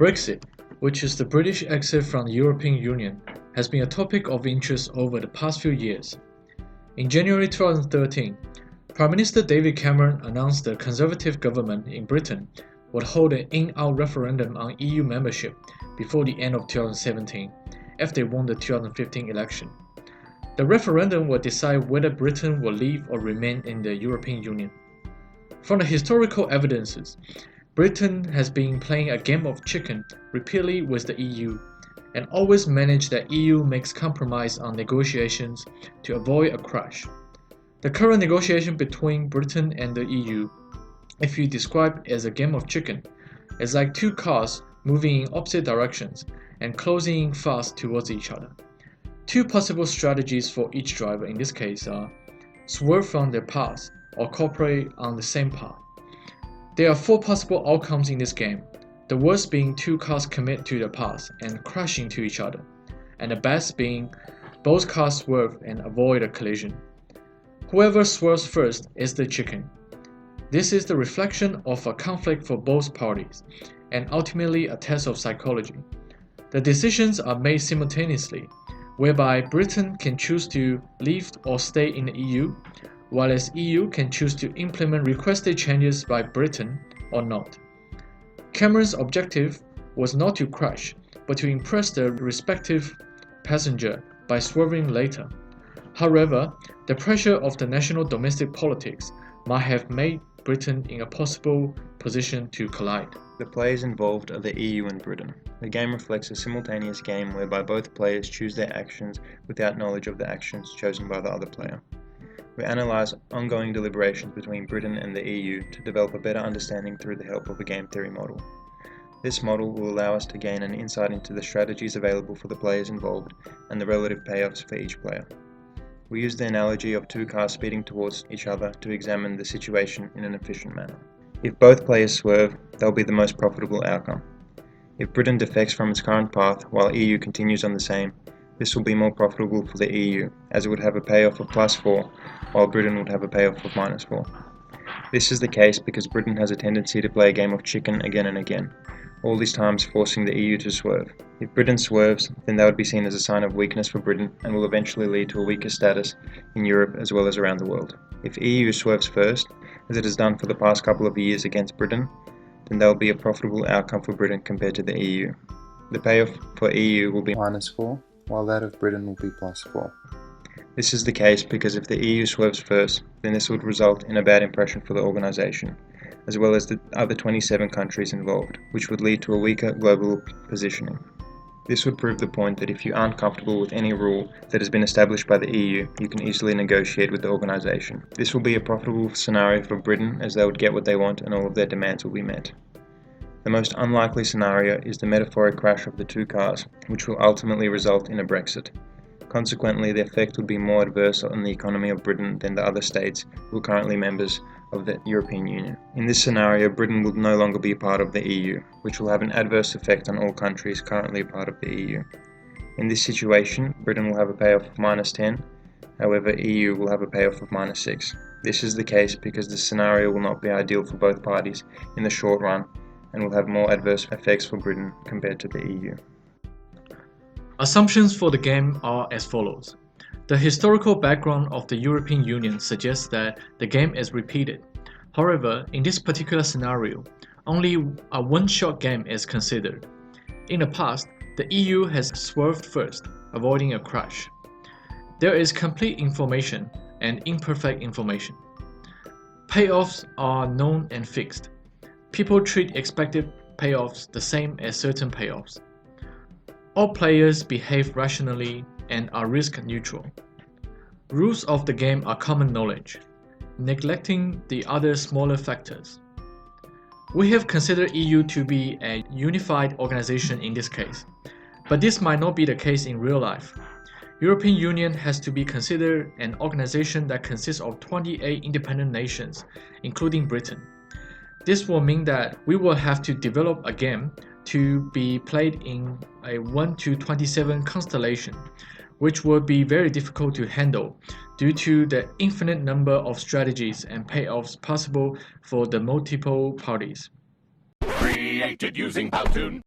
Brexit, which is the British exit from the European Union, has been a topic of interest over the past few years. In January 2013, Prime Minister David Cameron announced the Conservative government in Britain would hold an in-out referendum on EU membership before the end of 2017, after they won the 2015 election. The referendum will decide whether Britain will leave or remain in the European Union. From the historical evidences, Britain has been playing a game of chicken repeatedly with the EU, and always managed that EU makes compromise on negotiations to avoid a crash. The current negotiation between Britain and the EU, if you describe as a game of chicken, is like two cars moving in opposite directions and closing in fast towards each other. Two possible strategies for each driver in this case are swerve from their path or cooperate on the same path. There are four possible outcomes in this game, the worst being two cars commit to the path and crash into each other, and the best being both cars swerve and avoid a collision. Whoever swerves first is the chicken. This is the reflection of a conflict for both parties, and ultimately a test of psychology. The decisions are made simultaneously, whereby Britain can choose to leave or stay in the EU, while EU can choose to implement requested changes by Britain or not. Cameron's objective was not to crash, but to impress the respective passenger by swerving later. However, the pressure of the national domestic politics might have made Britain in a possible position to collide. The players involved are the EU and Britain. The game reflects a simultaneous game whereby both players choose their actions without knowledge of the actions chosen by the other player. We analyse ongoing deliberations between Britain and the EU to develop a better understanding through the help of a game theory model. This model will allow us to gain an insight into the strategies available for the players involved and the relative payoffs for each player. We use the analogy of two cars speeding towards each other to examine the situation in an efficient manner. If both players swerve, they'll be the most profitable outcome. If Britain defects from its current path while EU continues on the same, this will be more profitable for the EU, as it would have a payoff of +4, while Britain would have a payoff of -4. This is the case because Britain has a tendency to play a game of chicken again and again, all these times forcing the EU to swerve. If Britain swerves, then that would be seen as a sign of weakness for Britain and will eventually lead to a weaker status in Europe as well as around the world. If EU swerves first, as it has done for the past couple of years against Britain, then that will be a profitable outcome for Britain compared to the EU. The payoff for EU will be -4, while that of Britain will be +4. This is the case because if the EU swerves first, then this would result in a bad impression for the organisation, as well as the other 27 countries involved, which would lead to a weaker global positioning. This would prove the point that if you aren't comfortable with any rule that has been established by the EU, you can easily negotiate with the organisation. This will be a profitable scenario for Britain, as they would get what they want and all of their demands will be met. The most unlikely scenario is the metaphoric crash of the two cars, which will ultimately result in a Brexit. Consequently, the effect would be more adverse on the economy of Britain than the other states who are currently members of the European Union. In this scenario, Britain will no longer be a part of the EU, which will have an adverse effect on all countries currently a part of the EU. In this situation, Britain will have a payoff of -10, however EU will have a payoff of -6. This is the case because the scenario will not be ideal for both parties in the short run and will have more adverse effects for Britain compared to the EU. Assumptions for the game are as follows. The historical background of the European Union suggests that the game is repeated. However, in this particular scenario, only a one-shot game is considered. In the past, the EU has swerved first, avoiding a crash. There is complete information and imperfect information. Payoffs are known and fixed. People treat expected payoffs the same as certain payoffs. All players behave rationally and are risk neutral. Rules of the game are common knowledge, neglecting the other smaller factors. We have considered EU to be a unified organization in this case, but this might not be the case in real life. European Union has to be considered an organization that consists of 28 independent nations, including Britain. This will mean that we will have to develop a game to be played in a 1 to 27 constellation, which will be very difficult to handle due to the infinite number of strategies and payoffs possible for the multiple parties. Created using Powtoon.